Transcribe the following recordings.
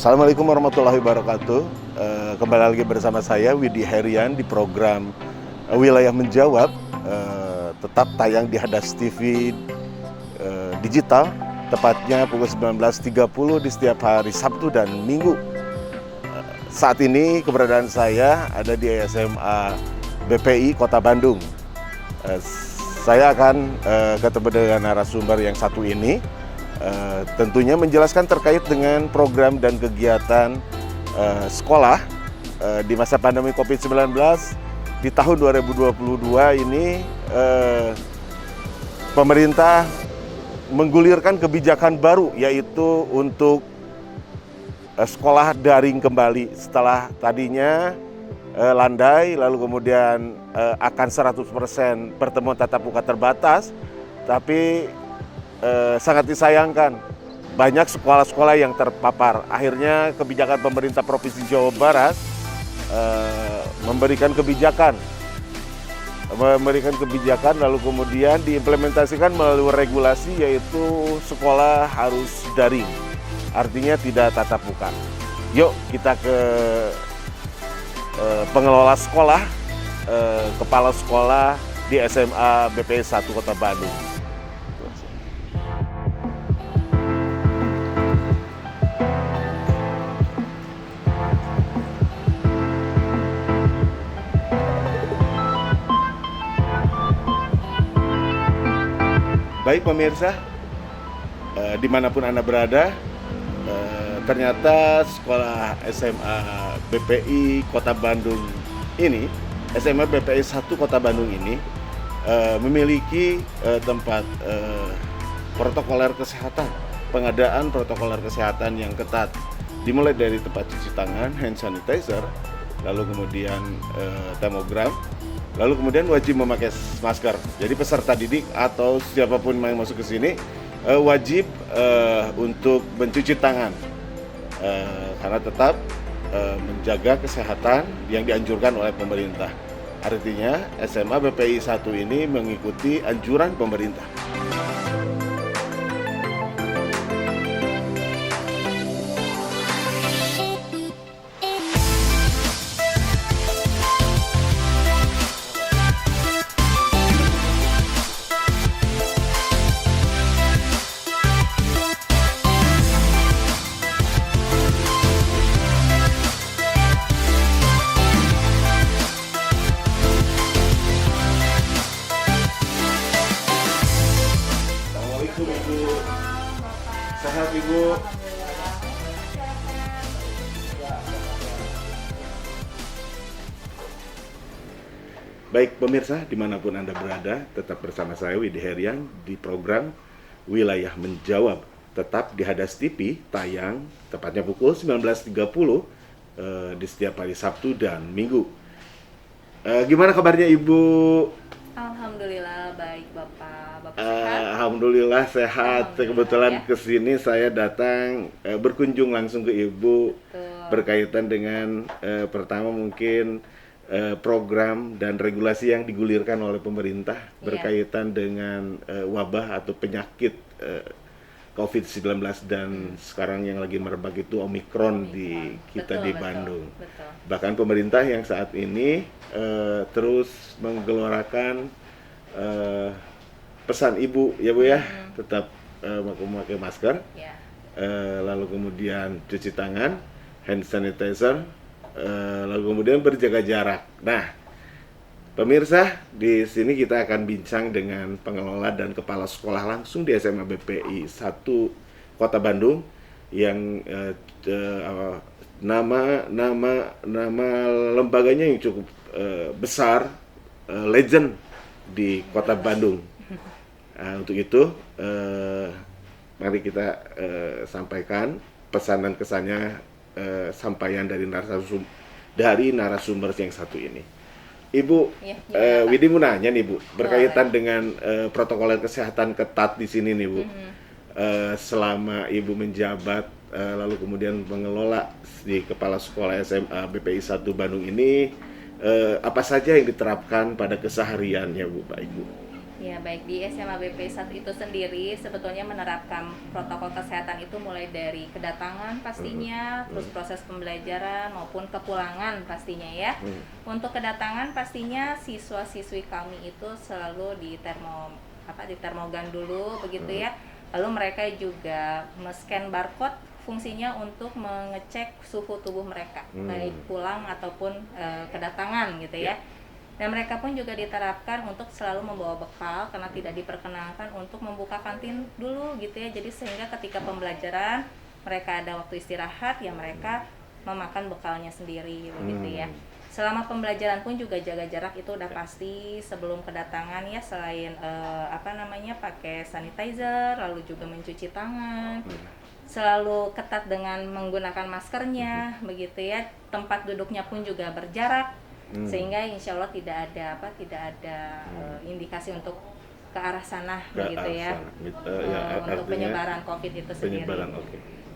Assalamualaikum warahmatullahi wabarakatuh. Kembali lagi bersama saya Widi Herian di program Wilayah Menjawab. Tetap tayang di Hadas TV digital, tepatnya pukul 19.30 di setiap hari Sabtu dan Minggu. Saat ini keberadaan saya ada di SMA BPI Kota Bandung. Saya akan ketemu dengan narasumber yang satu ini. Tentunya menjelaskan terkait dengan program dan kegiatan sekolah di masa pandemi COVID-19 di tahun 2022 ini. Pemerintah menggulirkan kebijakan baru, yaitu untuk sekolah daring kembali setelah tadinya landai, lalu kemudian akan 100% pertemuan tatap muka terbatas, tapi sangat disayangkan banyak sekolah-sekolah yang terpapar. Akhirnya kebijakan pemerintah Provinsi Jawa Barat memberikan kebijakan lalu kemudian diimplementasikan melalui regulasi, yaitu sekolah harus daring, artinya tidak tatap muka. Yuk kita ke pengelola sekolah, kepala sekolah di SMA BPI 1 Kota Bandung. Baik pemirsa, dimanapun Anda berada, ternyata sekolah SMA BPI Kota Bandung ini, SMA BPI 1 Kota Bandung ini memiliki tempat protokoler kesehatan, pengadaan protokoler kesehatan yang ketat, dimulai dari tempat cuci tangan, hand sanitizer, lalu kemudian termogram, lalu kemudian wajib memakai masker. Jadi peserta didik atau siapapun yang masuk ke sini wajib untuk mencuci tangan karena tetap menjaga kesehatan yang dianjurkan oleh pemerintah. Artinya SMA BPI 1 ini mengikuti anjuran pemerintah. Ibu, sehat Ibu. Baik pemirsa, dimanapun Anda berada, tetap bersama saya Widi Herian di program Wilayah Menjawab. Tetap di Hadas TV, tayang tepatnya pukul 19.30 di setiap hari Sabtu dan Minggu. Gimana kabarnya Ibu? Alhamdulillah baik Bapak. Sehat? Alhamdulillah sehat. Kebetulan kesini saya datang berkunjung langsung ke Ibu. Betul. Berkaitan dengan pertama mungkin program dan regulasi yang digulirkan oleh pemerintah berkaitan dengan wabah atau penyakit COVID-19 dan sekarang yang lagi merebak itu Omikron di kita di Bandung. Betul. Bahkan pemerintah yang saat ini terus menggelorakan pesan Ibu ya Bu ya, tetap memakai masker, lalu kemudian cuci tangan, hand sanitizer, lalu kemudian berjaga jarak. Nah, pemirsa, di sini kita akan bincang dengan pengelola dan kepala sekolah langsung di SMA BPI 1 Kota Bandung yang nama lembaganya yang cukup besar, legend di Kota Bandung. Untuk itu, mari kita sampaikan pesan dan kesannya, sampaian dari narasumber yang satu ini. Ibu, Widi mau nanya nih Bu, berkaitan dengan protokol kesehatan ketat di sini nih Bu. Selama Ibu menjabat, lalu kemudian mengelola di Kepala Sekolah SMA BPI 1 Bandung ini, apa saja yang diterapkan pada kesehariannya Bu, Pak Ibu? Ya, baik di SMA BP 1 itu sendiri sebetulnya menerapkan protokol kesehatan itu mulai dari kedatangan pastinya, terus proses pembelajaran maupun kepulangan pastinya ya. Untuk kedatangan pastinya siswa-siswi kami itu selalu di termogan dulu begitu ya. Lalu mereka juga men-scan barcode, fungsinya untuk mengecek suhu tubuh mereka baik pulang ataupun kedatangan gitu ya. Dan mereka pun juga diterapkan untuk selalu membawa bekal karena tidak diperkenankan untuk membuka kantin dulu gitu ya. Jadi sehingga ketika pembelajaran mereka ada waktu istirahat ya mereka memakan bekalnya sendiri begitu ya. Selama pembelajaran pun juga jaga jarak itu udah pasti sebelum kedatangan ya, selain pakai sanitizer, lalu juga mencuci tangan. Selalu ketat dengan menggunakan maskernya begitu ya. Tempat duduknya pun juga berjarak. Sehingga insya Allah tidak ada indikasi untuk ke arah sana begitu ya, untuk penyebaran COVID itu sendiri.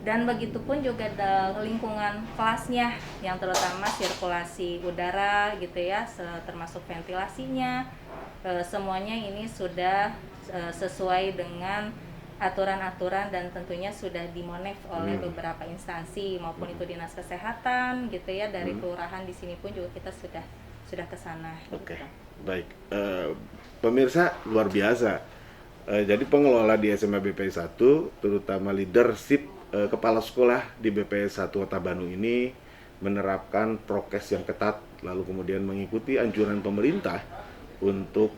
Dan begitu pun juga lingkungan kelasnya yang terutama sirkulasi udara gitu ya, termasuk ventilasinya, semuanya ini sudah sesuai dengan aturan-aturan dan tentunya sudah dimonef oleh beberapa instansi maupun itu dinas kesehatan gitu ya, dari kelurahan di sini pun juga kita sudah ke sana. Oke. Baik. Pemirsa luar biasa. Jadi pengelola di SMA BPI 1 terutama leadership kepala sekolah di BPI 1 Kota Bandung ini menerapkan prokes yang ketat, lalu kemudian mengikuti anjuran pemerintah untuk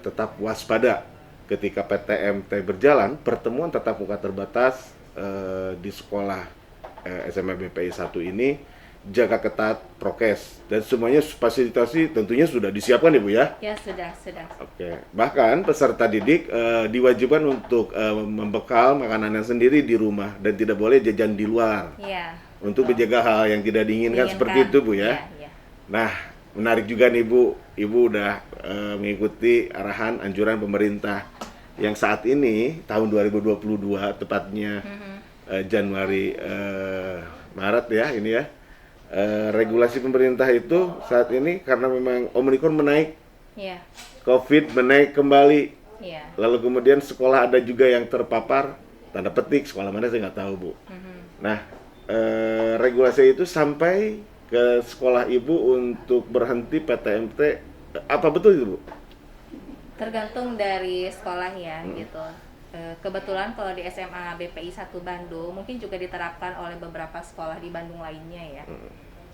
tetap waspada ketika PTMT berjalan, pertemuan tatap muka terbatas di sekolah SMA BPI 1 ini jaga ketat prokes dan semuanya fasilitasi tentunya sudah disiapkan ya Bu ya? Ya sudah. Oke. Bahkan peserta didik diwajibkan untuk membekal makanannya sendiri di rumah dan tidak boleh jajan di luar. Iya. Untuk menjaga hal yang tidak diinginkan seperti itu Bu ya? Iya. Nah, menarik juga nih Bu, Ibu udah mengikuti arahan anjuran pemerintah yang saat ini tahun 2022 tepatnya Januari Maret ya ini ya. Regulasi pemerintah itu saat ini karena memang Omikron menaik, COVID menaik kembali, lalu kemudian sekolah ada juga yang terpapar, tanda petik sekolah mana saya nggak tahu Bu. Nah, regulasi itu sampai ke sekolah Ibu untuk berhenti PTMT, apa betul itu Bu? Tergantung dari sekolah ya gitu. Kebetulan kalau di SMA BPI 1 Bandung mungkin juga diterapkan oleh beberapa sekolah di Bandung lainnya ya.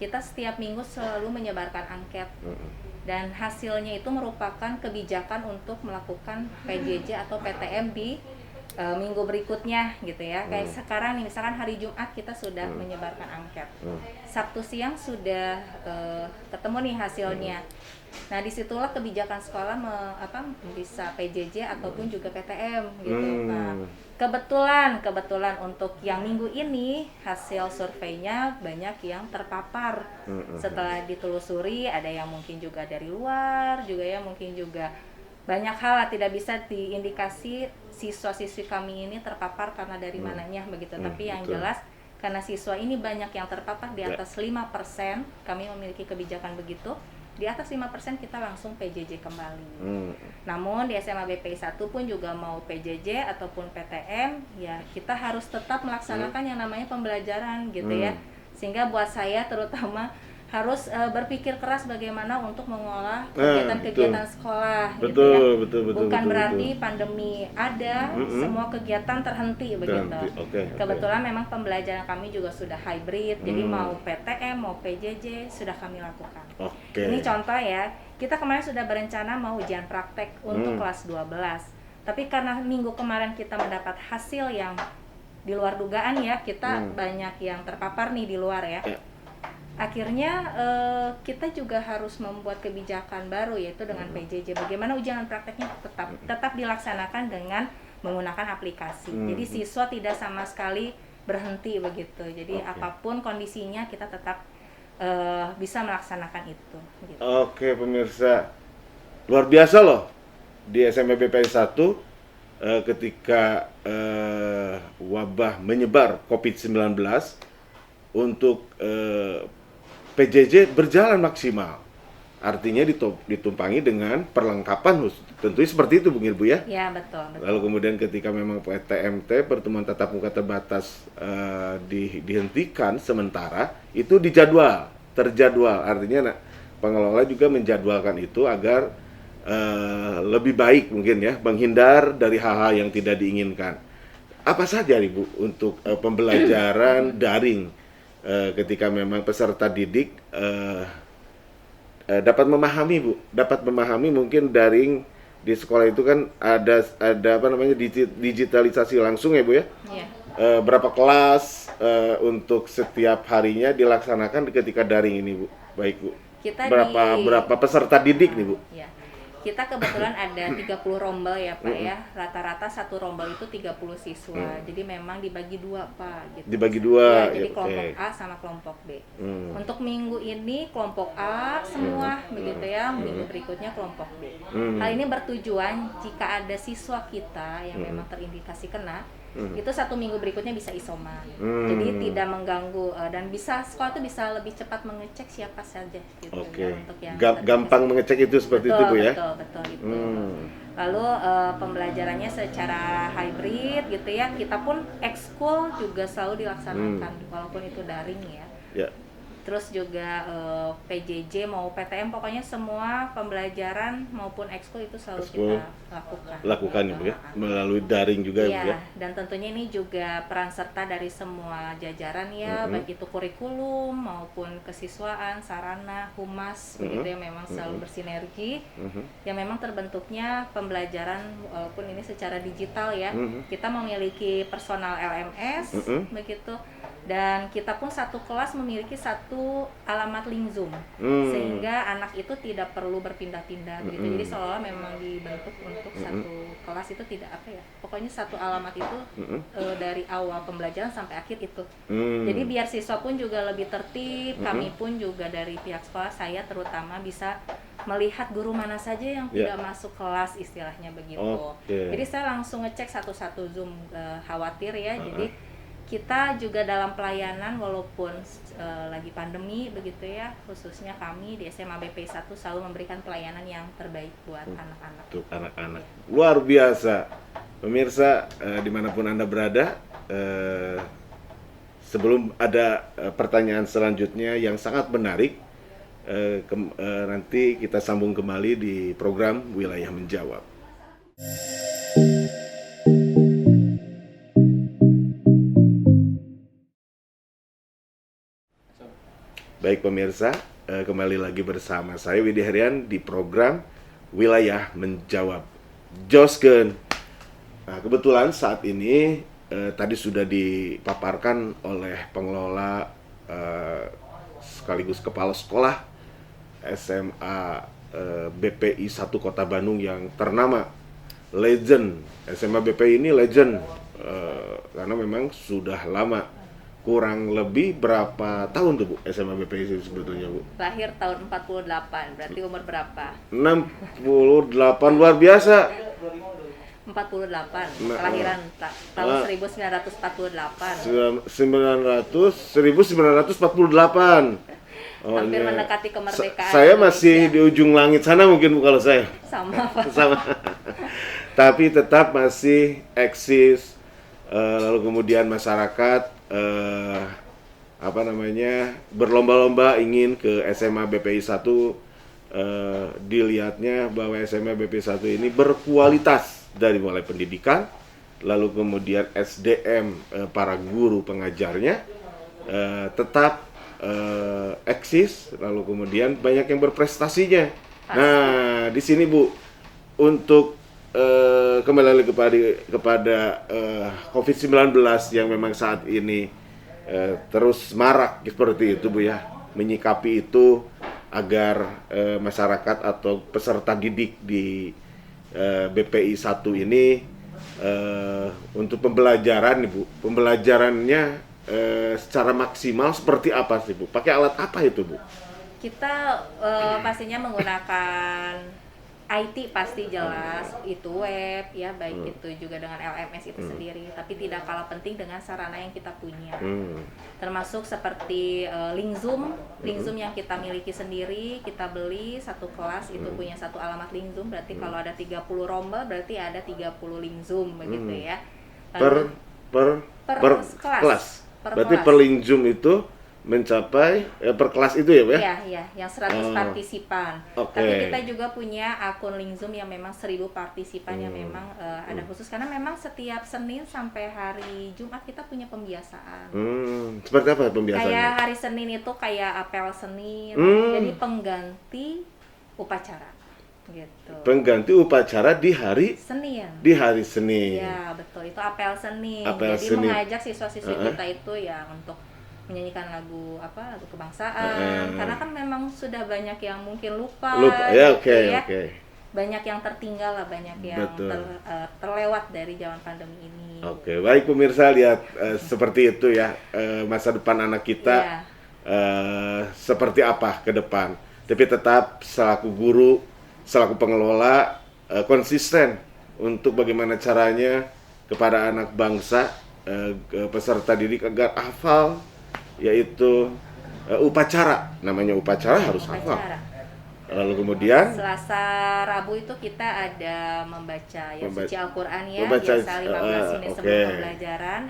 Kita setiap minggu selalu menyebarkan angket dan hasilnya itu merupakan kebijakan untuk melakukan PJJ atau PTM di minggu berikutnya gitu ya. Kayak sekarang nih misalkan hari Jumat kita sudah menyebarkan angket. Sabtu siang sudah ketemu nih hasilnya. Nah disitulah kebijakan sekolah bisa PJJ ataupun juga PTM gitu. Nah kebetulan untuk yang minggu ini hasil surveinya banyak yang terpapar. Setelah ditelusuri ada yang mungkin juga dari luar juga ya, mungkin juga banyak hal tidak bisa diindikasi siswa-siswi kami ini terpapar karena dari mananya begitu. Tapi yang jelas karena siswa ini banyak yang terpapar di atas 5%, kami memiliki kebijakan begitu. Di atas 5% kita langsung PJJ kembali. Namun di SMA BPI 1 pun juga mau PJJ ataupun PTM, ya kita harus tetap melaksanakan yang namanya pembelajaran gitu ya. Sehingga buat saya terutama harus berpikir keras bagaimana untuk mengolah kegiatan-kegiatan sekolah gitu ya. Bukan berarti pandemi ada, semua kegiatan terhenti begitu. Kebetulan memang pembelajaran kami juga sudah hybrid, jadi mau PTM, mau PJJ sudah kami lakukan. Ini contoh ya, kita kemarin sudah berencana mau ujian praktek untuk kelas 12. Tapi karena minggu kemarin kita mendapat hasil yang di luar dugaan ya, kita banyak yang terpapar nih di luar ya. Akhirnya kita juga harus membuat kebijakan baru yaitu dengan PJJ. Bagaimana ujian prakteknya tetap dilaksanakan dengan menggunakan aplikasi. Jadi siswa tidak sama sekali berhenti begitu. Jadi apapun kondisinya kita tetap bisa melaksanakan itu. Gitu. Oke pemirsa, luar biasa loh di SMA BPI 1 ketika wabah menyebar COVID-19 untuk PJJ berjalan maksimal. artinya ditumpangi dengan perlengkapan tentunya seperti itu Bu ya. Ya, betul. Lalu kemudian ketika memang PTMT pertemuan tatap muka terbatas dihentikan sementara, itu terjadwal. Artinya pengelola juga menjadwalkan itu agar lebih baik mungkin ya, menghindar dari hal-hal yang tidak diinginkan. Apa saja Ibu untuk pembelajaran daring ketika memang peserta didik dapat memahami mungkin daring di sekolah itu kan ada apa namanya digitalisasi langsung ya Bu ya. Iya. Berapa kelas untuk setiap harinya dilaksanakan ketika daring ini Bu? Baik Bu. Berapa peserta didik nih Bu? Ya. Kita kebetulan ada 30 rombel ya Pak ya. Rata-rata satu rombel itu 30 siswa. Jadi memang dibagi dua Pak. Gitu. Dibagi dua. Ya, jadi kelompok A sama kelompok B. Untuk minggu ini kelompok A semua begitu ya. Minggu berikutnya kelompok B. Hal ini bertujuan jika ada siswa kita yang memang terindikasi kena, itu satu minggu berikutnya bisa isoman. Jadi tidak mengganggu dan sekolah itu bisa lebih cepat mengecek siapa saja gitu. Oke. Untuk yang gampang mengecek itu seperti itu Bu ya. Betul itu. Lalu pembelajarannya secara hybrid gitu ya. Kita pun ekskul juga selalu dilaksanakan walaupun itu daring ya. Ya. Terus juga PJJ mau PTM pokoknya semua pembelajaran maupun ekskul itu selalu kita lakukan ya Bu ya. Melalui daring juga ya, Bu ya. Dan tentunya ini juga peran serta dari semua jajaran ya, baik itu kurikulum maupun kesiswaan, sarana, humas begitu ya, memang selalu bersinergi. Yang memang terbentuknya pembelajaran walaupun ini secara digital ya. Kita memiliki personal LMS begitu. Dan kita pun satu kelas memiliki satu alamat link Zoom, sehingga anak itu tidak perlu berpindah-pindah gitu. Jadi seolah memang dibentuk untuk satu kelas itu tidak pokoknya satu alamat itu dari awal pembelajaran sampai akhir itu. Jadi biar siswa pun juga lebih tertib, kami pun juga dari pihak sekolah, saya terutama bisa melihat guru mana saja yang tidak masuk kelas istilahnya begitu. Jadi saya langsung ngecek satu-satu Zoom, khawatir ya. Jadi kita juga dalam pelayanan walaupun lagi pandemi begitu ya, khususnya kami di SMA BPI 1 selalu memberikan pelayanan yang terbaik buat anak-anak. Untuk anak-anak. Luar biasa. Pemirsa dimanapun Anda berada, sebelum ada pertanyaan selanjutnya yang sangat menarik, nanti kita sambung kembali di program Wilayah Menjawab. Baik pemirsa, kembali lagi bersama saya Widi Herian di program Wilayah Menjawab. Josken. Nah, kebetulan saat ini tadi sudah dipaparkan oleh pengelola sekaligus kepala sekolah SMA BPI 1 Kota Bandung yang ternama, legend. SMA BPI ini legend karena memang sudah lama. Kurang lebih berapa tahun tuh Bu SMA BPI itu sebetulnya Bu? Lahir tahun 48, berarti umur berapa? 68, luar biasa. 48, kelahiran tahun 1948. 1948. Hampir mendekati kemerdekaan. Saya masih di ujung langit sana mungkin Bu kalau saya. Sama Pak. Sama. Tapi tetap masih eksis. Lalu kemudian masyarakat berlomba-lomba ingin ke SMA BPI 1, dilihatnya bahwa SMA BPI 1 ini berkualitas dari mulai pendidikan, lalu kemudian SDM para guru pengajarnya tetap eksis, lalu kemudian banyak yang berprestasinya. Nah, di sini Bu, untuk kembali lagi kepada COVID-19 yang memang saat ini terus marak seperti itu Bu ya, menyikapi itu agar masyarakat atau peserta didik di BPI 1 ini untuk pembelajaran Bu, pembelajarannya secara maksimal seperti apa sih Bu? Pakai alat apa itu Bu? Kita pastinya menggunakan IT pasti jelas, itu web ya, baik itu juga dengan LMS itu sendiri, tapi tidak kalah penting dengan sarana yang kita punya. Termasuk seperti link Zoom yang kita miliki sendiri, kita beli satu kelas itu punya satu alamat link Zoom, berarti kalau ada 30 rombel berarti ada 30 link Zoom begitu ya. Lalu, per kelas. Berarti kelas. per link Zoom itu mencapai per kelas itu ya, Bu ya? Iya, yang 100 partisipan. Oke. Tapi kita juga punya akun link Zoom yang memang 1000 partisipan yang memang ada khusus, karena memang setiap Senin sampai hari Jumat kita punya pembiasaan. Seperti apa pembiasaannya? Kayak hari Senin itu kayak apel Senin, jadi pengganti upacara gitu. Pengganti upacara di hari Senin. Iya, betul. Itu apel Senin. Apel Jadi Senin. mengajak siswa-siswi kita itu ya untuk menyanyikan lagu kebangsaan, karena kan memang sudah banyak yang mungkin lupa ya, gitu oke. Banyak yang tertinggal lah, banyak yang terlewat dari zaman pandemi ini. Oke, baik pemirsa, lihat seperti itu ya, masa depan anak kita seperti apa ke depan. Tapi tetap selaku guru, selaku pengelola konsisten untuk bagaimana caranya kepada anak bangsa, peserta didik agar hafal, yaitu upacara. Namanya upacara harus hafal. Lalu kemudian Selasa Rabu itu kita ada membaca suci Al-Qur'an ya, biasa 15 menit sebelum pembelajaran.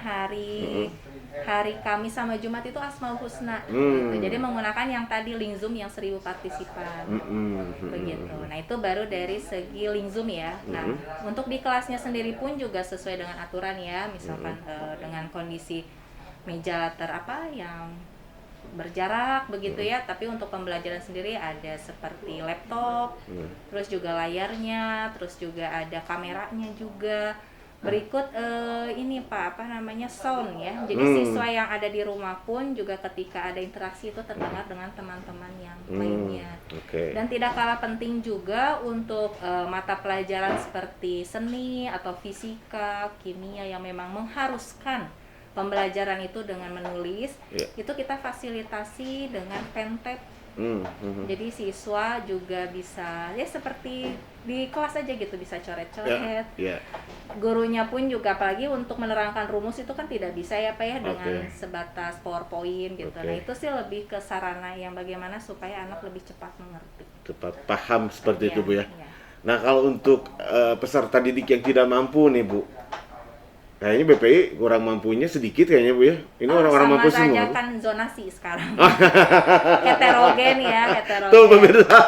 Hari Kamis sama Jumat itu Asmaul Husna gitu. Jadi menggunakan yang tadi link Zoom yang 1000 partisipan. Begitu. Nah, itu baru dari segi link Zoom ya. Nah, untuk di kelasnya sendiri pun juga sesuai dengan aturan ya, misalkan dengan kondisi meja yang berjarak begitu ya, tapi untuk pembelajaran sendiri ada seperti laptop, terus juga layarnya, terus juga ada kameranya juga. Berikut ini Pak, sound ya. Jadi siswa yang ada di rumah pun juga ketika ada interaksi itu terdengar dengan teman-teman yang lainnya. Dan tidak kalah penting juga untuk mata pelajaran seperti seni atau fisika, kimia yang memang mengharuskan pembelajaran itu dengan menulis, itu kita fasilitasi dengan pentab. Jadi siswa juga bisa ya seperti di kelas aja gitu, bisa coret-coret. Gurunya pun juga, apalagi untuk menerangkan rumus itu kan tidak bisa ya Pak ya dengan sebatas PowerPoint gitu. Nah, itu sih lebih ke sarana yang bagaimana supaya anak lebih cepat mengerti, cepat paham seperti itu Bu ya. Nah, kalau untuk peserta didik yang tidak mampu nih Bu, kayaknya BPI kurang mampunya sedikit kayaknya Bu ya. Ini orang-orang mampu semua. Sama saja kan zonasi sekarang. Heterogen ya, heterogen. Tuh pemirsa.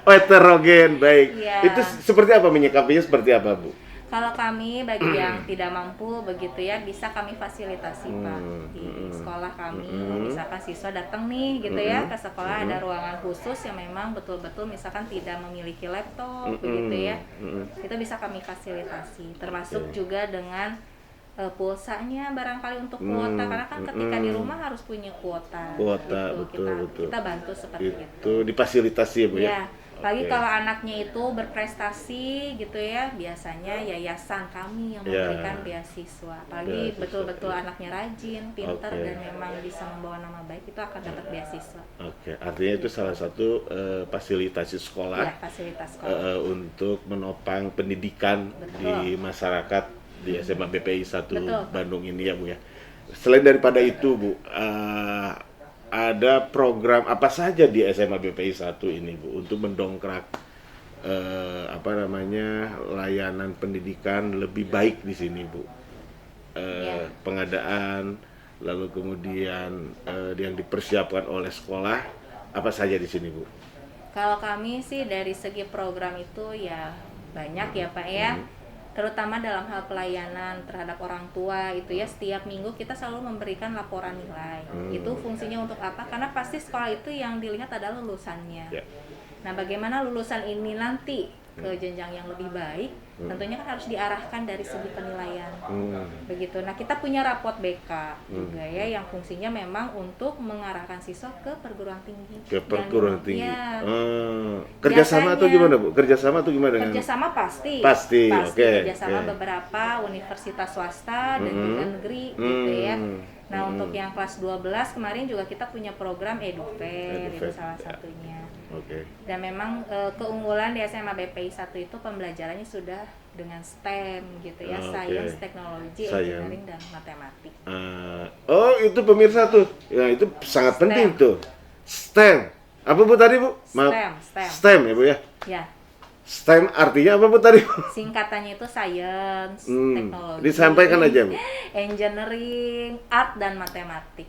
Heterogen, baik. Ya. Itu seperti apa menyikapinya, seperti apa Bu? Kalau kami bagi yang tidak mampu begitu ya, bisa kami fasilitasi Pak di sekolah kami. Misalkan siswa datang nih gitu ya ke sekolah, ada ruangan khusus yang memang betul-betul misalkan tidak memiliki laptop begitu ya, itu bisa kami fasilitasi. Termasuk juga dengan pulsanya barangkali untuk kuota, karena kan ketika di rumah harus punya kuota gitu. betul. Kita bantu seperti itu. Itu difasilitasi ya Bu ya. Apalagi kalau anaknya itu berprestasi gitu ya, biasanya yayasan kami yang memberikan beasiswa. Apalagi betul-betul anaknya rajin, pintar dan memang bisa membawa nama baik, itu akan dapat beasiswa. Artinya itu salah satu fasilitasi sekolah, fasilitas sekolah untuk menopang pendidikan di masyarakat di SMA BPI 1 Bandung ini ya Bu ya. Selain daripada itu Bu, ada program apa saja di SMA BPI 1 ini Bu untuk mendongkrak layanan pendidikan lebih baik di sini Bu? Pengadaan, lalu kemudian yang dipersiapkan oleh sekolah apa saja di sini Bu? Kalau kami sih dari segi program itu ya banyak ya Pak ya. Terutama dalam hal pelayanan terhadap orang tua itu ya, setiap minggu kita selalu memberikan laporan nilai. Itu fungsinya untuk apa? Karena pasti sekolah itu yang dilihat adalah lulusannya. Nah, bagaimana lulusan ini nanti ke jenjang yang lebih baik, tentunya kan harus diarahkan dari segi penilaian. Begitu. Nah, kita punya rapot BK juga ya, yang fungsinya memang untuk mengarahkan siswa ke perguruan tinggi. Ke perguruan tinggi. Kerjasama atau gimana Bu? Kerjasama atau gimana dengan? Kerjasama pasti. Oke. Kerjasama beberapa universitas swasta dan juga negeri gitu ya. Nah, untuk yang kelas 12 kemarin juga kita punya program EduFair, itu EduFair, salah ya. satunya. Oke. Dan memang keunggulan di SMA BPI 1 itu pembelajarannya sudah dengan STEM gitu ya, Oke. Science, Teknologi, Science. Engineering, dan Matematik. Oh, itu pemirsa tuh. Ya, itu sangat STEM. penting tuh. STEM. Apa Bu tadi, Bu? STEM. STEM ya, Bu ya? Ya, STEM artinya apa Bu tadi, Bu? singkatannya itu Science, Hmm, Teknologi, disampaikan aja, Bu. Engineering, Art, dan Matematik.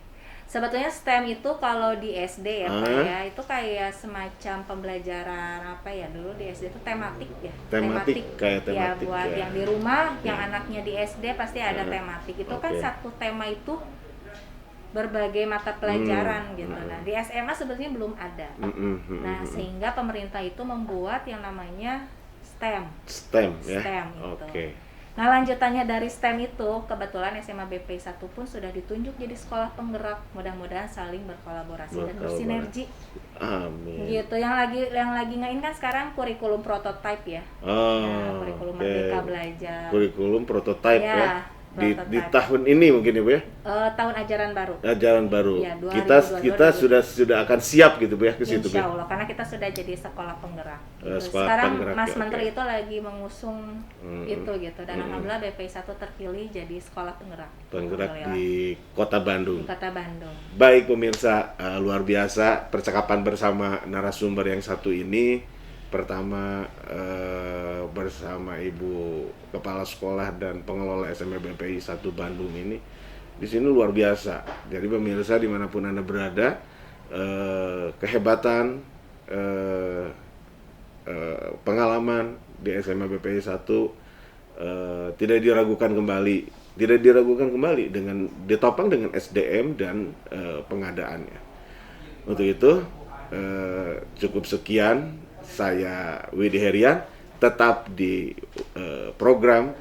Sebetulnya STEM itu kalau di SD ya Pak ya, itu kayak semacam pembelajaran apa ya, dulu di SD itu tematik ya. Tematik, kayak Ya, tematik, buat ya. yang di rumah, yang Ya. anaknya di SD pasti ada tematik. Itu kan Oke. satu tema itu berbagai mata pelajaran gitu. Nah, di SMA sebetulnya belum ada. Nah, sehingga pemerintah itu membuat yang namanya STEM. STEM ya. STEM itu. Oke. Nah, lanjutannya dari STEM itu, kebetulan SMA BPI 1 pun sudah ditunjuk jadi sekolah penggerak. Mudah-mudahan saling berkolaborasi dan bersinergi. Amin. Gitu. Yang lagi ngain kan sekarang kurikulum prototype ya. Nah, kurikulum Oke. Merdeka Belajar. Kurikulum prototype Ya, ya. Di prototype. tahun ini mungkin ya, Bu ya. Tahun ajaran baru. Ajaran baru. Ya, 2022, kita sudah akan siap gitu, Bu ya, ke situ, Bu. Insya Allah, karena kita sudah jadi sekolah penggerak. Gitu. Sekolah Sekarang penggerak, Mas ya, Menteri oke. itu lagi mengusung itu gitu, dan alhamdulillah BPI 1 terpilih jadi sekolah penggerak. Penggerak Alhamdulillah. di Kota Bandung. Di Kota Bandung. Baik pemirsa, luar biasa percakapan bersama narasumber yang satu ini. Pertama bersama Ibu Kepala Sekolah dan Pengelola SMA BPI 1 Bandung ini. Di sini luar biasa. Jadi pemirsa dimanapun Anda berada, kehebatan, pengalaman di SMA BPI 1 tidak diragukan kembali dengan ditopang dengan SDM dan pengadaannya. Untuk itu cukup sekian, saya Widi Herian, tetap di program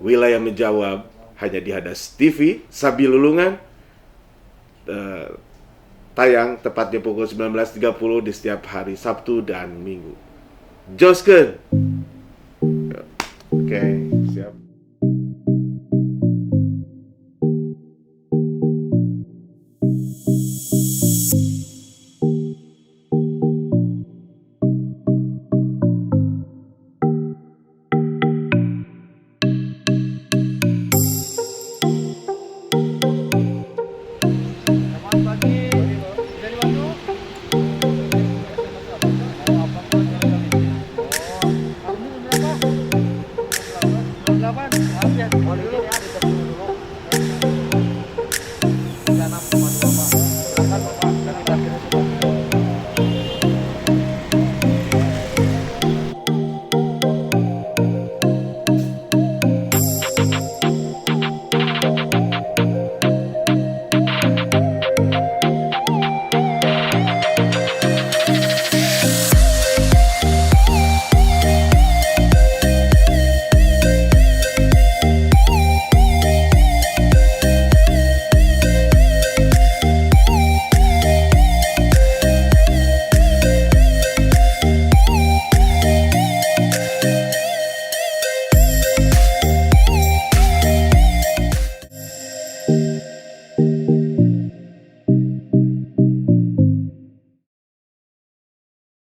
Wilayah Menjawab hanya di Hadas TV Sabi Lulungan, tayang tepatnya pukul 19.30 di setiap hari Sabtu dan Minggu. Joskeun.